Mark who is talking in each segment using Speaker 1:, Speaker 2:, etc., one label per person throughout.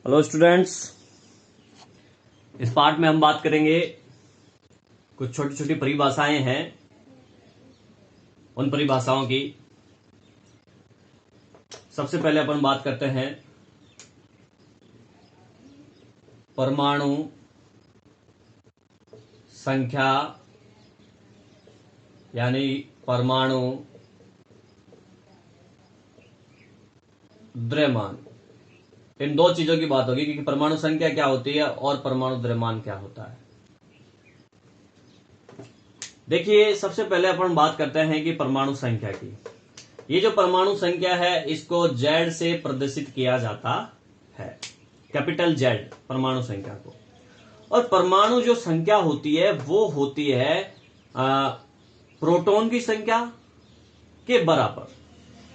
Speaker 1: Hello students, इस part में हम बात करेंगे कुछ छोटी छोटी परिभाषाएं हैं, उन परिभाषाओं की। सबसे पहले अपन बात करते हैं परमाणु संख्या यानी परमाणु द्रव्यमान। इन दो चीजों की बात होगी कि परमाणु संख्या क्या होती है और परमाणु द्रव्यमान क्या होता है। देखिए, सबसे पहले अपन बात करते हैं कि परमाणु संख्या की। ये जो परमाणु संख्या है इसको जेड से प्रदर्शित किया जाता है, कैपिटल जेड परमाणु संख्या को। और परमाणु जो संख्या होती है वो होती है प्रोटॉन की संख्या के बराबर।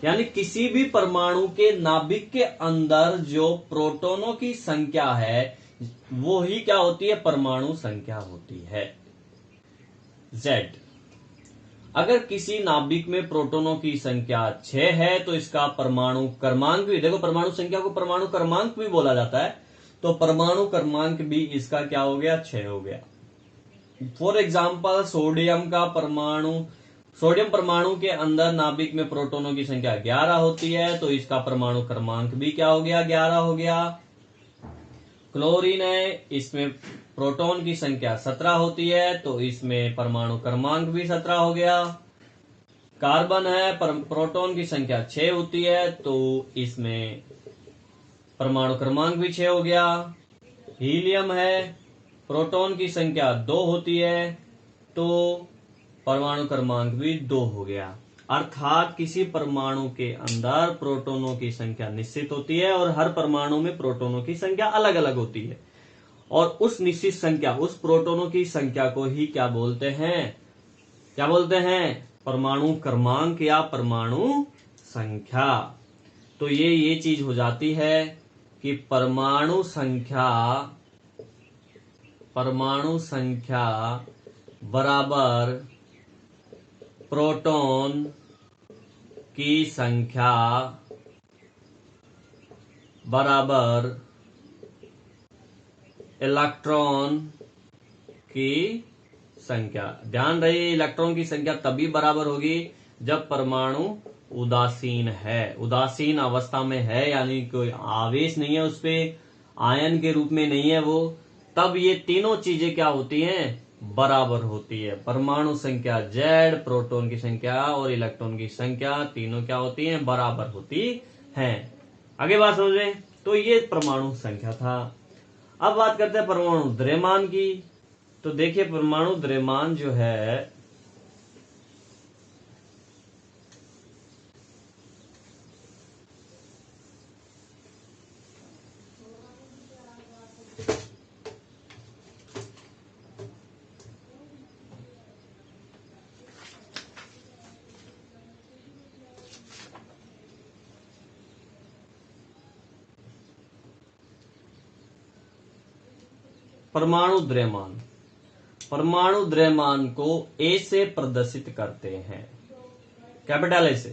Speaker 1: यानी किसी भी परमाणु के नाभिक के अंदर जो प्रोटॉनों की संख्या है वो ही क्या होती है, परमाणु संख्या होती है, Z। अगर किसी नाभिक में प्रोटॉनों की संख्या 6 है तो इसका परमाणु क्रमांक भी, देखो परमाणु संख्या को परमाणु क्रमांक भी बोला जाता है, तो परमाणु क्रमांक भी इसका क्या हो गया, 6 हो गया। फॉर एग्जाम्पल सोडियम परमाणु के अंदर नाभिक में प्रोटॉनों की संख्या 11 होती है तो इसका परमाणु क्रमांक भी क्या हो गया, 11 हो गया। क्लोरीन है, इसमें प्रोटॉन की संख्या 17 होती है तो इसमें परमाणु क्रमांक भी 17 हो गया। कार्बन है, प्रोटॉन की संख्या 6 होती है तो इसमें परमाणु क्रमांक भी 6 हो गया। हीलियम है, प्रोटॉन की संख्या 2 होती है तो परमाणु क्रमांक भी 2 हो गया। अर्थात किसी परमाणु के अंदर प्रोटॉनों की संख्या निश्चित होती है और हर परमाणु में प्रोटॉनों की संख्या अलग अलग होती है, और उस निश्चित संख्या, उस प्रोटॉनों की संख्या को ही क्या बोलते हैं, परमाणु क्रमांक या परमाणु संख्या। तो ये चीज हो जाती है कि परमाणु संख्या बराबर प्रोटॉन की संख्या बराबर इलेक्ट्रॉन की संख्या। ध्यान रहे, इलेक्ट्रॉन की संख्या तभी बराबर होगी जब परमाणु उदासीन है, उदासीन अवस्था में है, यानी कोई आवेश नहीं है उस पे, आयन के रूप में नहीं है वो, तब ये तीनों चीजें क्या होती हैं, बराबर होती है। परमाणु संख्या Z, प्रोटॉन की संख्या और इलेक्ट्रॉन की संख्या तीनों क्या होती हैं, बराबर होती हैं। आगे बात समझे, तो ये परमाणु संख्या था। अब बात करते हैं परमाणु द्रव्यमान की। तो देखिए, परमाणु द्रव्यमान जो है परमाणु द्रव्यमान को A से प्रदर्शित करते हैं, कैपिटल A से।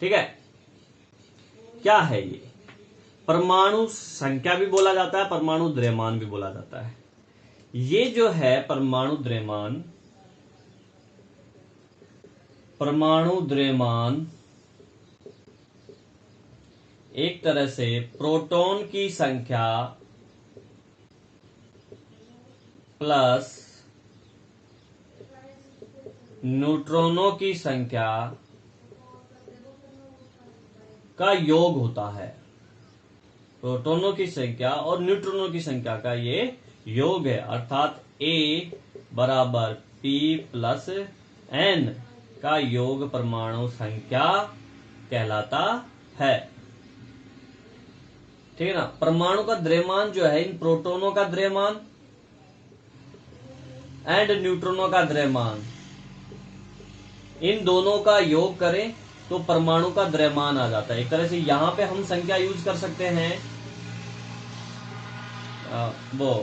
Speaker 1: ठीक है, क्या है ये? परमाणु संख्या भी बोला जाता है, परमाणु द्रव्यमान भी बोला जाता है। ये जो है परमाणु द्रव्यमान एक तरह से प्रोटॉन की संख्या प्लस न्यूट्रॉनों की संख्या का योग होता है। प्रोटॉनों की संख्या और न्यूट्रॉनों की संख्या का ये योग है, अर्थात A बराबर P प्लस N का योग परमाणु संख्या कहलाता है। ठीक है ना। परमाणु का द्रव्यमान जो है, इन प्रोटॉनों का द्रव्यमान एंड न्यूट्रॉनों का द्रव्यमान, इन दोनों का योग करें तो परमाणु का द्रव्यमान आ जाता है। एक तरह से यहां पे हम संख्या यूज कर सकते हैं, वो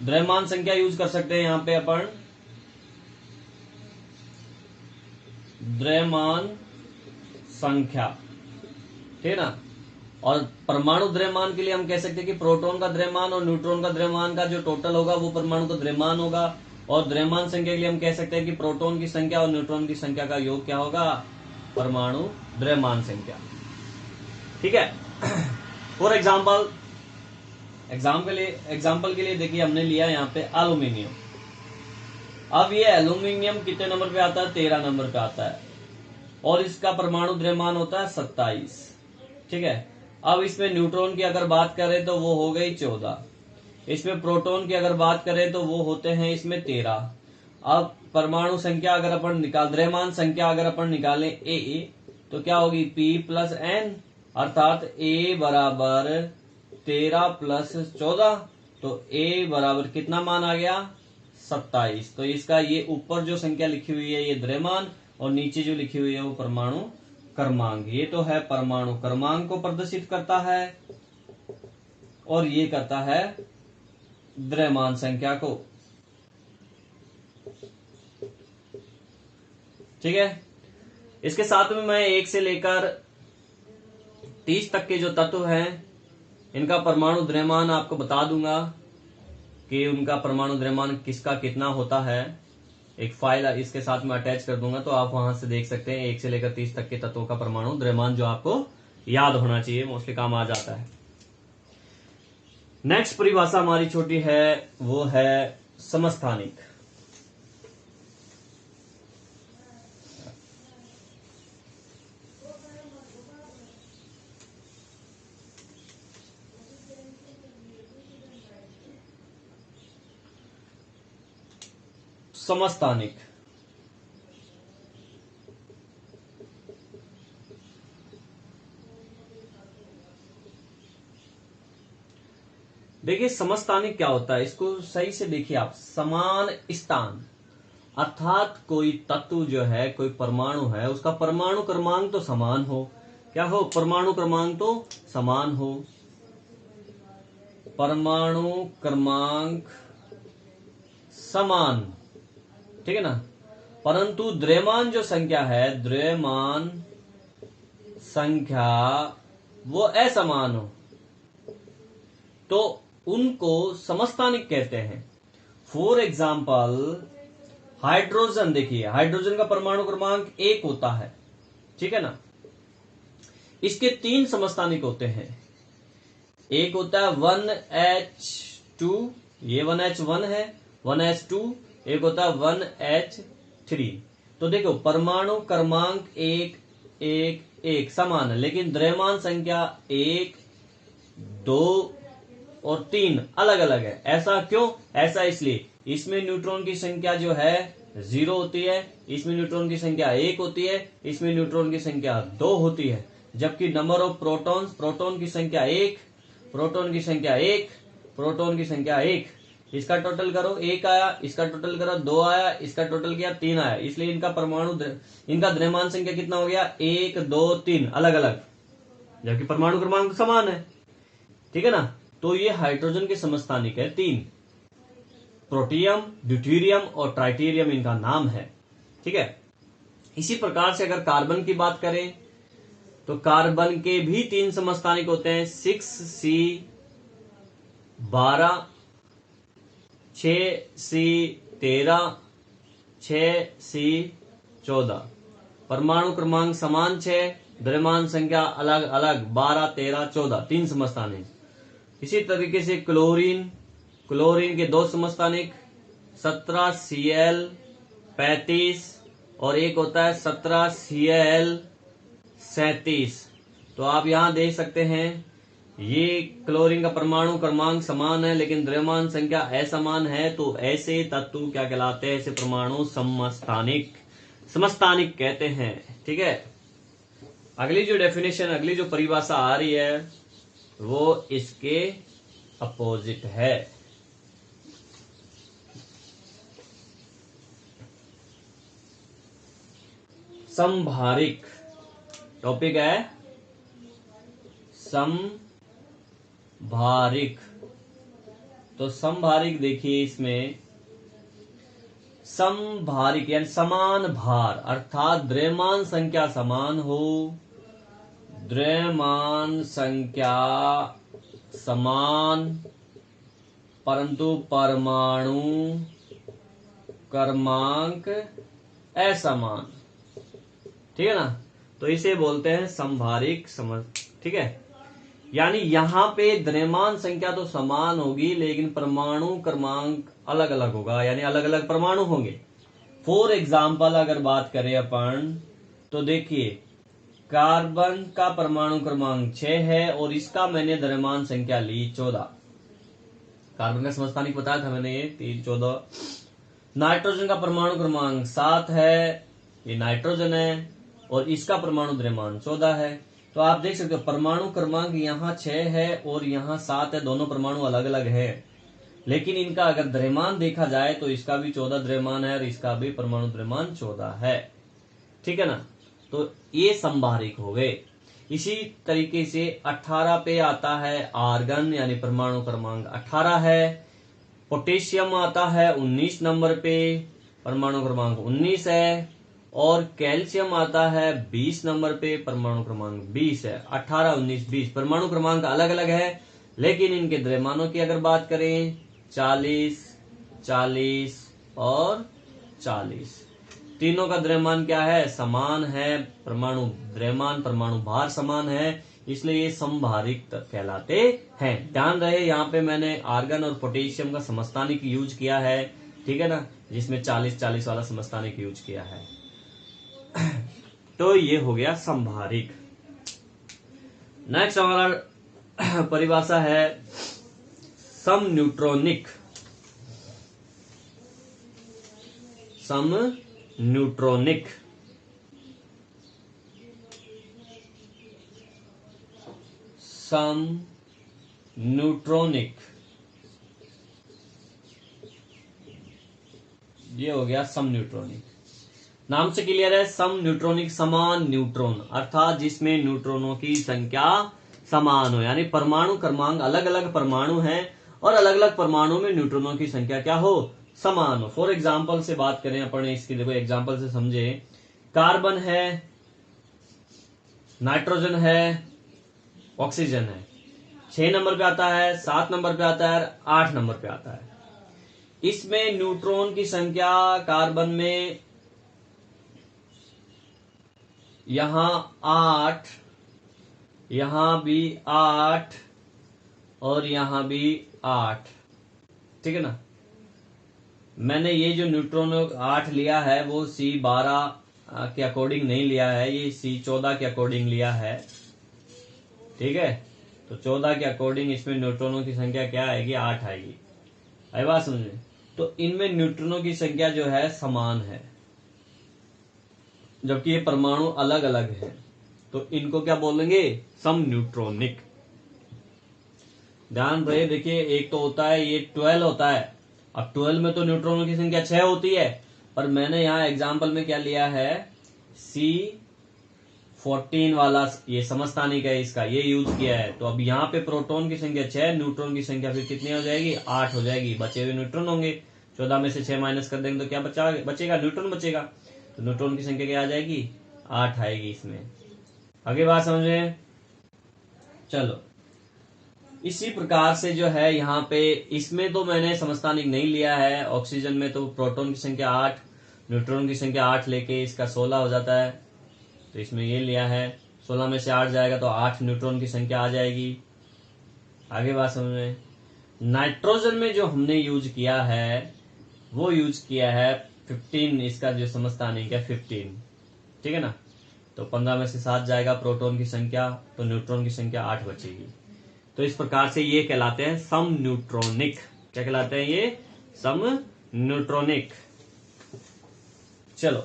Speaker 1: द्रव्यमान संख्या यूज कर सकते हैं। यहां पे अपन द्रव्यमान संख्या, ठीक है ना, और परमाणु द्रव्यमान के लिए हम कह सकते हैं कि प्रोटॉन का द्रव्यमान और न्यूट्रॉन का द्रव्यमान का जो टोटल होगा वो परमाणु का द्रव्यमान होगा। और द्रव्यमान संख्या के लिए हम कह सकते हैं कि प्रोटॉन की संख्या और न्यूट्रॉन की संख्या का योग क्या होगा, परमाणु द्रव्यमान संख्या। ठीक है। फॉर एग्जाम्पल के लिए देखिए हमने लिया यहाँ पे एल्यूमिनियम। अब ये एल्यूमिनियम कितने नंबर पे आता है, 13 नंबर पे आता है और इसका परमाणु द्रव्यमान होता है 27। ठीक है। अब इसमें न्यूट्रॉन की अगर बात करें तो वो हो गई 14, इसमें प्रोटॉन की अगर बात करें तो वो होते हैं इसमें 13। अब परमाणु संख्या अगर अपन द्रव्यमान संख्या अगर अपन निकालें ए तो क्या होगी P प्लस एन, अर्थात A बराबर 13 प्लस 14, तो A बराबर कितना मान आ गया 27। तो इसका ये ऊपर जो संख्या लिखी हुई है ये द्रव्यमान और नीचे जो लिखी हुई है वो परमाणु क्रमांक। ये तो है परमाणु क्रमांक को प्रदर्शित करता है और ये करता है द्रव्यमान संख्या को। ठीक है। इसके साथ में मैं 1 से लेकर 30 तक के जो तत्व हैं इनका परमाणु द्रव्यमान आपको बता दूंगा कि उनका परमाणु द्रव्यमान किसका कितना होता है। एक फाइल इसके साथ में अटैच कर दूंगा तो आप वहां से देख सकते हैं 1 से लेकर 30 तक के तत्वों का परमाणु द्रव्यमान, जो आपको याद होना चाहिए, मोस्टली काम आ जाता है। नेक्स्ट परिभाषा हमारी छोटी है, वो है समस्थानिक। समस्थानिक देखिए समस्थानिक क्या होता है, इसको सही से देखिए आप। समान स्थान, अर्थात कोई तत्व जो है, कोई परमाणु है, उसका परमाणु क्रमांक तो समान हो। क्या हो, परमाणु क्रमांक तो समान हो, परमाणु क्रमांक समान, ठीक है ना। परंतु द्रव्यमान जो संख्या है, द्रव्यमान संख्या वो असमान हो तो उनको समस्थानिक कहते हैं। फॉर एग्जाम्पल हाइड्रोजन, देखिए हाइड्रोजन का परमाणु क्रमांक 1 होता है, ठीक है ना। इसके 3 समस्थानिक होते हैं। एक होता है 1H2, ये 1H1 है, 1H2, एक होता है 1H3। तो देखो परमाणु क्रमांक 1 1 1 समान है, लेकिन द्रव्यमान संख्या 1 2 और 3 अलग अलग है। ऐसा क्यों? ऐसा इसलिए इसमें न्यूट्रॉन की संख्या जो है 0 होती है, इसमें न्यूट्रॉन की संख्या 1 होती है, इसमें न्यूट्रॉन की संख्या 2 होती है। जबकि नंबर ऑफ प्रोटॉन्स, प्रोटॉन की संख्या 1, प्रोटॉन की संख्या 1, प्रोटॉन की संख्या 1, इसका टोटल करो 1 आया, इसका टोटल करो 2 आया, इसका टोटल किया 3 आया। इसलिए इनका इनका द्रव्यमान संख्या कितना हो गया 1 2 3 अलग अलग, जबकि परमाणु क्रमांक समान है, ठीक है ना। तो ये हाइड्रोजन के समस्थानिक है 3, प्रोटियम, ड्यूटेरियम और ट्राइटेरियम इनका नाम है, ठीक है। इसी प्रकार से अगर कार्बन की बात करें तो कार्बन के भी 3 समस्थानिक होते हैं, 6C12, 6C13, 6C14। परमाणु क्रमांक समान 6, द्रव्यमान संख्या अलग अलग 12 13 14, 3 समस्थानिक। इसी तरीके से क्लोरीन, क्लोरीन के 2 समस्थानिक 17Cl 35 और एक होता है 17Cl 37। तो आप यहां देख सकते हैं ये क्लोरीन का परमाणु क्रमांक समान है लेकिन द्रव्यमान संख्या असमान है, तो ऐसे तत्व क्या कहलाते हैं? ऐसे परमाणु समस्थानिक, समस्थानिक कहते हैं, ठीक है। अगली जो डेफिनेशन, अगली जो परिभाषा आ रही है वो इसके अपोजिट है। समभारिक टॉपिक है, समभारिक। तो समभारिक देखिए, इसमें समभारिक यानी समान भार, अर्थात द्रव्यमान संख्या समान हो, द्रव्यमान संख्या समान परंतु परमाणु क्रमांक असमान, ठीक है ना। तो इसे बोलते हैं समभारिक समझ, ठीक है। यानी यहां पे द्रव्यमान संख्या तो समान होगी लेकिन परमाणु क्रमांक अलग अलग होगा, यानी अलग अलग परमाणु होंगे। फॉर एग्जाम्पल अगर बात करें अपन तो देखिए कार्बन का परमाणु क्रमांक 6 है और इसका मैंने द्रव्यमान संख्या ली 14। कार्बन का समस्थानिक बताया था मैंने, ये 3 14। नाइट्रोजन का परमाणु क्रमांक 7 है, ये नाइट्रोजन है और इसका परमाणु द्रव्यमान 14 है। तो आप देख सकते हो परमाणु क्रमांक यहाँ 6 है और यहाँ 7 है, दोनों परमाणु अलग अलग है, लेकिन इनका अगर द्रव्यमान देखा जाए तो इसका भी 14 द्रव्यमान है और इसका भी परमाणु द्रव्यमान 14 है, ठीक है ना। तो ये संभारिक हो गए। इसी तरीके से 18 पे आता है आर्गन, यानी परमाणु क्रमांक 18 है। पोटेशियम आता है 19 नंबर पे, परमाणु क्रमांक 19 है। और कैल्शियम आता है 20 नंबर पे, परमाणु क्रमांक 20 है। 18 19 20 परमाणु क्रमांक अलग अलग है, लेकिन इनके द्रव्यमानों की अगर बात करें 40 40 और 40, तीनों का द्रव्यमान क्या है, समान है। परमाणु द्रव्यमान परमाणु भार समान है, इसलिए ये समभारिक कहलाते हैं। ध्यान रहे यहाँ पे मैंने आर्गन और पोटेशियम का समस्थानिक यूज किया है, ठीक है ना, जिसमें 40 40 वाला समस्थानिक यूज किया है। तो ये हो गया समभारिक। नेक्स्ट हमारा परिभाषा है सम न्यूट्रॉनिक। सम न्यूट्रॉनिक सम न्यूट्रॉनिक, ये हो गया सम न्यूट्रॉनिक। नाम से क्लियर है, सम न्यूट्रॉनिक समान न्यूट्रॉन, अर्थात जिसमें न्यूट्रॉनों की संख्या समान हो, यानी परमाणु क्रमांक अलग अलग परमाणु हैं और अलग अलग परमाणु में न्यूट्रॉनों की संख्या क्या हो, समान हो। फॉर एग्जाम्पल से बात करें अपन, इसकी देखो एग्जाम्पल से समझे। कार्बन है, नाइट्रोजन है, ऑक्सीजन है, 6 नंबर पे आता है, 7 नंबर पे आता है, 8 नंबर पे आता है। इसमें न्यूट्रॉन की संख्या कार्बन में यहां 8, यहां भी 8 और यहां भी 8, ठीक है ना। मैंने ये जो न्यूट्रॉन 8 लिया है वो C12 के अकॉर्डिंग नहीं लिया है, ये C14 के अकॉर्डिंग लिया है, ठीक है। तो 14 के अकॉर्डिंग इसमें न्यूट्रॉनों की संख्या क्या आएगी, 8 आएगी। आई बात समझे। तो इनमें न्यूट्रॉनों की संख्या जो है समान है, जबकि ये परमाणु अलग अलग है, तो इनको क्या बोलेंगे, सम न्यूट्रॉनिक। ध्यान रहे, देखिए एक तो होता है ये 12 होता है। अब 12 में तो न्यूट्रॉनों की संख्या 6 होती है, पर मैंने यहाँ एग्जाम्पल में क्या लिया है, C14 वाला ये समस्थानिक है, इसका ये यूज किया है। तो अब यहाँ पे प्रोटॉन की संख्या 6, न्यूट्रॉन की संख्या फिर कितनी हो जाएगी, 8 हो जाएगी। बचे हुए न्यूट्रॉन होंगे, 14 में से 6 माइनस कर देंगे तो क्या बचेगा, न्यूट्रॉन बचेगा। तो न्यूट्रॉन की संख्या क्या आ जाएगी, 8 आएगी इसमें। आगे बात समझे। चलो इसी प्रकार से जो है यहाँ पे, इसमें तो मैंने समस्थानिक नहीं लिया है। ऑक्सीजन में तो प्रोटॉन की संख्या 8, न्यूट्रॉन की संख्या 8 लेके इसका 16 हो जाता है, तो इसमें ये लिया है। 16 में से 8 जाएगा तो 8 न्यूट्रॉन की संख्या आ जाएगी। आगे बात समझ। नाइट्रोजन में जो हमने यूज किया है वो यूज किया है 15, इसका जो समस्थानिक है 15, ठीक है ना। तो 15 में से 7 जाएगा प्रोटॉन की संख्या, तो न्यूट्रॉन की संख्या 8 बचेगी। तो इस प्रकार से ये कहलाते हैं सम न्यूट्रॉनिक। क्या कहलाते हैं ये, सम न्यूट्रॉनिक। चलो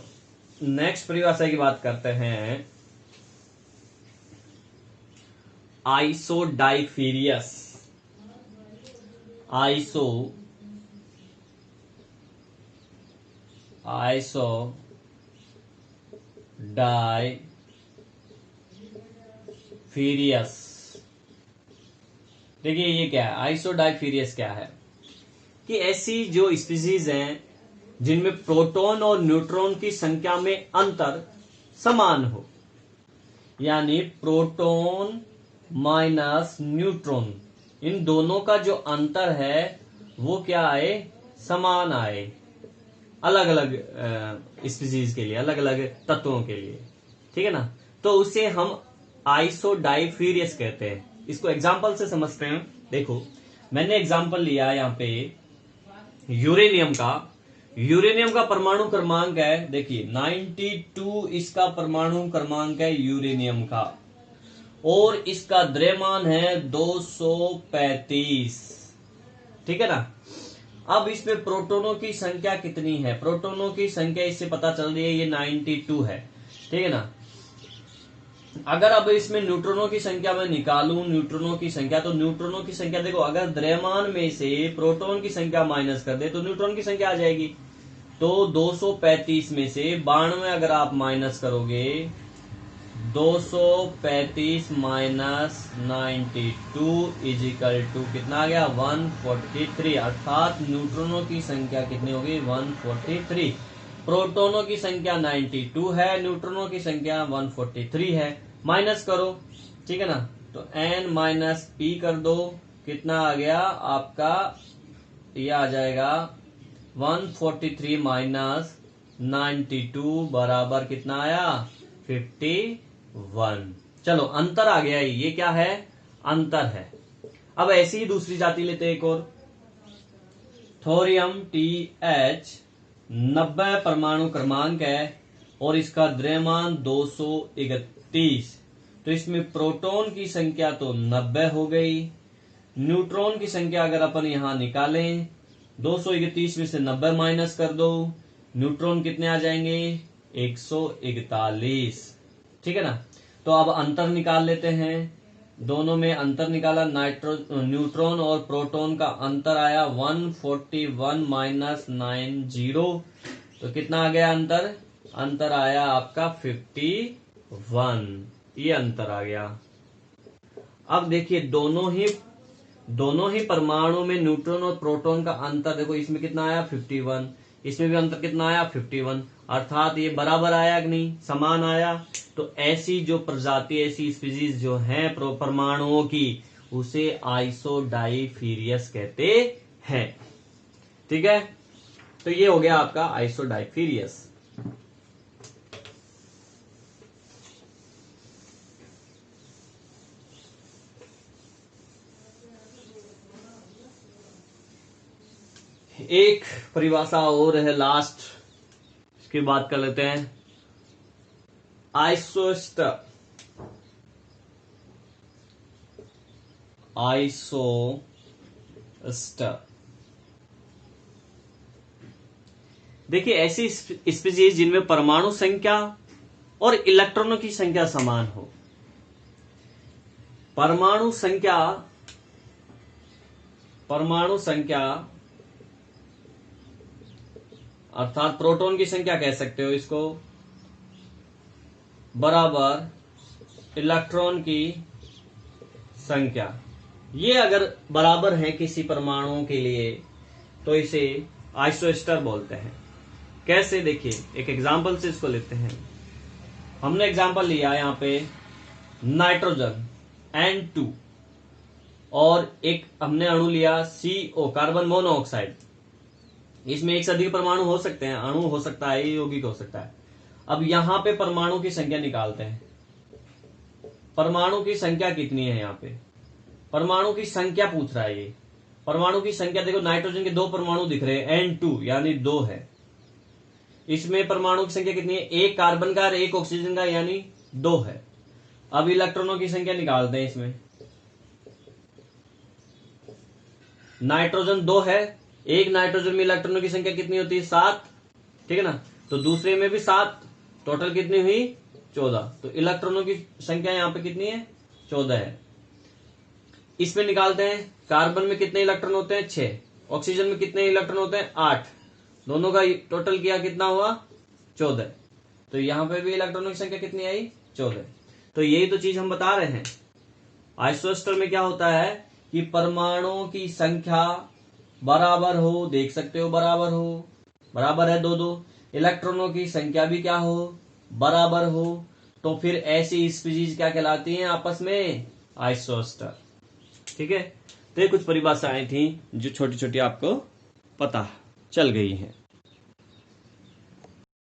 Speaker 1: नेक्स्ट परिभाषा की बात करते हैं, आइसोडाइफीरियस। आइसोडाइफीरियस, देखिए ये क्या है, आइसोडाइफीरियस क्या है, कि ऐसी जो स्पीसीज हैं जिनमें प्रोटॉन और न्यूट्रॉन की संख्या में अंतर समान हो, यानी प्रोटॉन माइनस न्यूट्रॉन, इन दोनों का जो अंतर है वो क्या आए, समान आए, अलग अलग स्पीसीज के लिए, अलग अलग तत्वों के लिए, ठीक है ना। तो उसे हम आइसोडाइफ्यूरियस कहते हैं। इसको एग्जाम्पल से समझते हैं। देखो मैंने एग्जाम्पल लिया यहाँ पे यूरेनियम का। यूरेनियम का परमाणु क्रमांक है, देखिए 92 इसका परमाणु क्रमांक है यूरेनियम का, और इसका द्रव्यमान है 235, ठीक है ना। अब इसमें प्रोटोनों की संख्या कितनी है, प्रोटोनों की संख्या इससे पता चल रही है ये 92 है, ठीक है ना। अगर अब इसमें न्यूट्रॉनों की संख्या मैं निकालूं, न्यूट्रॉनों की संख्या, तो न्यूट्रॉनों की संख्या देखो, अगर द्रव्यमान में से प्रोटॉन की संख्या माइनस कर दे तो न्यूट्रॉन की संख्या आ जाएगी। तो 235 में से 92 अगर आप माइनस करोगे, 235 माइनस 92 इजिकल टू कितना आ गया, 143, अर्थात न्यूट्रॉनों की संख्या कितनी होगी, 143। प्रोटोनों की संख्या 92 है, न्यूट्रॉनों की संख्या 143 है। माइनस करो, ठीक है ना, तो n माइनस पी कर दो, कितना आ गया आपका, ये आ जाएगा 143 माइनस 92 बराबर कितना आया, 51। चलो अंतर आ गया, ये क्या है, अंतर है। अब ऐसी ही दूसरी जाति लेते हैं एक और, थोरियम TH 90 परमाणु क्रमांक है और इसका द्रव्यमान 231। तो इसमें प्रोटॉन की संख्या तो 90 हो गई, न्यूट्रॉन की संख्या अगर अपन यहां निकालें, 231 में से 90 माइनस कर दो, न्यूट्रॉन कितने आ जाएंगे, 141, ठीक है ना। तो अब अंतर निकाल लेते हैं, दोनों में अंतर निकाला, न्यूट्रॉन और प्रोटॉन का अंतर आया 141 माइनस 90, तो कितना आ गया अंतर, अंतर आया आपका 51, ये अंतर आ गया। अब देखिए दोनों ही परमाणु में न्यूट्रॉन और प्रोटॉन का अंतर देखो, इसमें कितना आया 51, इसमें भी अंतर कितना आया 51, अर्थात ये बराबर आया कि नहीं, समान आया। तो ऐसी जो प्रजाति, ऐसी स्पीसीज जो हैं परमाणुओं की, उसे आइसोडाइफीरियस कहते हैं, ठीक है। तो ये हो गया आपका आइसोडाइफीरियस। एक परिभाषा और है लास्ट, इसकी बात कर लेते हैं, आइसोस्टर। देखिए ऐसी स्पीसीज जिनमें परमाणु संख्या और इलेक्ट्रॉनों की संख्या समान हो। परमाणु संख्या अर्थात प्रोटॉन की संख्या कह सकते हो इसको, बराबर इलेक्ट्रॉन की संख्या, ये अगर बराबर है किसी परमाणु के लिए तो इसे आइसोस्टर बोलते हैं। कैसे, देखिए एक एग्जांपल से इसको लेते हैं। हमने एग्जांपल लिया यहाँ पे नाइट्रोजन N2 और एक हमने अणु लिया CO कार्बन मोनोऑक्साइड। इसमें एक से अधिक परमाणु हो सकते हैं, अणु हो सकता है, यौगिक हो सकता है। अब यहां पे परमाणु की संख्या निकालते हैं, परमाणु की संख्या कितनी है, यहाँ पे परमाणु की संख्या पूछ रहा है। ये परमाणु की संख्या देखो, नाइट्रोजन के 2 परमाणु दिख रहे हैं, N2 यानी 2 है। इसमें परमाणु की संख्या कितनी है, एक कार्बन का और एक ऑक्सीजन का, यानी 2 है। अब इलेक्ट्रॉनों की संख्या निकालते हैं। इसमें नाइट्रोजन 2 है, एक नाइट्रोजन में इलेक्ट्रॉनों की संख्या कितनी होती है, 7, ठीक है ना। तो दूसरे में भी 7, टोटल कितनी हुई 14। तो इलेक्ट्रॉनों की संख्या यहाँ पे कितनी है, 14 है। इसमें निकालते हैं, कार्बन में कितने इलेक्ट्रॉन होते हैं, 6, ऑक्सीजन में कितने इलेक्ट्रॉन होते हैं, 8, दोनों का टोटल किया कितना हुआ, 14। तो यहां पे भी इलेक्ट्रॉनों की संख्या कितनी आई, 14। तो यही तो चीज हम बता रहे हैं। आइसोस्टर में क्या होता है कि परमाणुओं की संख्या बराबर हो, देख सकते हो बराबर हो, बराबर है 2-2। इलेक्ट्रॉनों की संख्या भी क्या हो, बराबर हो। तो फिर ऐसी स्पीशीज क्या कहलाती हैं आपस में? आइसोस्टर। ठीक है, तो ये कुछ परिभाषाएं थी जो छोटी छोटी आपको पता चल गई हैं।